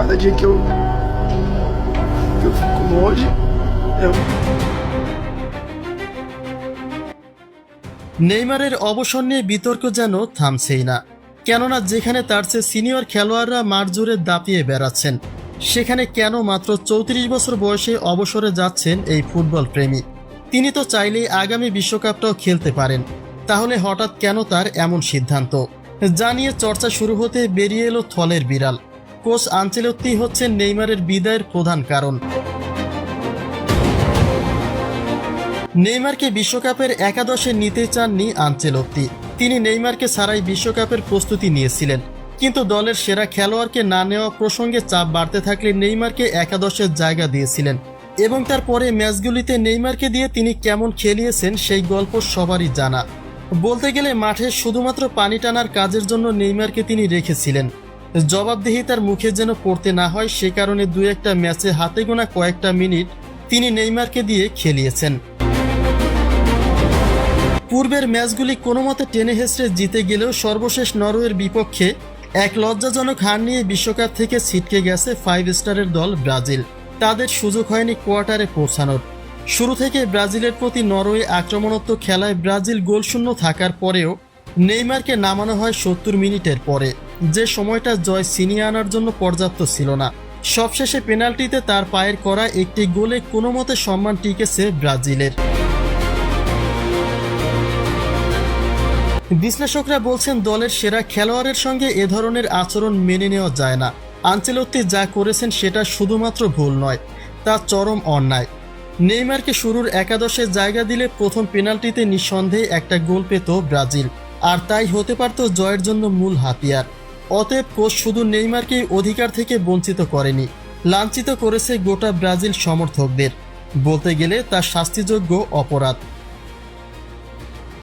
cada dia que eu fico longe, eu নেইমারের অবসর নিয়ে বিতর্ক যেন থামছেই না, কেননা যেখানে তার চেয়ে সিনিয়র খেলোয়াড়রা মাঠ জুড়ে দাপিয়ে বেড়াচ্ছেন, সেখানে কেন মাত্র 34 বছর বয়সে অবসরে যাচ্ছেন এই ফুটবল প্রেমী? তিনি তো চাইলেই আগামী বিশ্বকাপটাও খেলতে পারেন, তাহলে হঠাৎ কেন তার এমন সিদ্ধান্ত? যা নিয়ে চর্চা শুরু হতে বেরিয়ে এলো থলের বিড়াল। কোচ আনচেলত্তি হচ্ছেন নেইমারের বিদায়ের প্রধান কারণ। নেইমারকে বিশ্বকাপের একাদশে নিতে চাননি আনচেলত্তি। তিনি নেইমারকে ছাড়াই বিশ্বকাপের প্রস্তুতি নিয়েছিলেন, কিন্তু দলের সেরা খেলোয়াড়কে না নেওয়া প্রসঙ্গে চাপ বাড়তে থাকলে নেইমারকে একাদশের জায়গা দিয়েছিলেন, এবং তারপরে ম্যাচগুলিতে নেইমারকে দিয়ে তিনি কেমন খেলিয়েছেন সেই গল্প সবারই জানা। বলতে গেলে মাঠে শুধুমাত্র পানি টানার কাজের জন্য নেইমারকে তিনি রেখেছিলেন। জবাবদিহিতার মুখে যেন পড়তে না হয় সে কারণে দু একটা ম্যাচে হাতে গোনা কয়েকটা মিনিট তিনি নেইমারকে দিয়ে খেলিয়েছেন। পূর্বের ম্যাচগুলি কোনো মতে টেনে হেঁচড়ে জিতে গেলেও সর্বশেষ নরওয়ের বিপক্ষে এক লজ্জাজনক হার নিয়ে বিশ্বকাপ থেকে ছিটকে গেছে 5 স্টারের দল ব্রাজিল। তাদের সুযোগ হয়নি কোয়ার্টারে পৌঁছানোর। শুরু থেকে ব্রাজিলের প্রতি নরওয়ে আক্রমণাত্মক খেলায় ব্রাজিল গোলশূন্য থাকার পরেও নেইমারকে নামানো হয় 70 মিনিটের পরে, যে সময়টা জয় ছিনিয়ে আনার জন্য পর্যাপ্ত ছিল না। সবশেষে পেনাল্টিতে তার পায়ের করা একটি গোলে কোনো মতে সম্মান টিকেছে ব্রাজিলের। বিশ্লেষকরা বলছেন দলের সেরা খেলোয়াড়ের সঙ্গে এ ধরনের আচরণ মেনে নেওয়া যায় না। আনচেলত্তি যা করেছেন সেটা শুধুমাত্র ভুল নয়, তা চরম অন্যায়। নেইমারকে শুরুর একাদশে জায়গা দিলে প্রথম পেনাল্টিতে নিঃসন্দেহে একটা গোল পেত ব্রাজিল, আর তাই হতে পারত জয়ের জন্য মূল হাতিয়ার। অতএব কোচ শুধু নেইমারকেই অধিকার থেকে বঞ্চিত করেনি, লাঞ্ছিত করেছে গোটা ব্রাজিল সমর্থকদের। বলতে গেলে তা শাস্তিযোগ্য অপরাধ।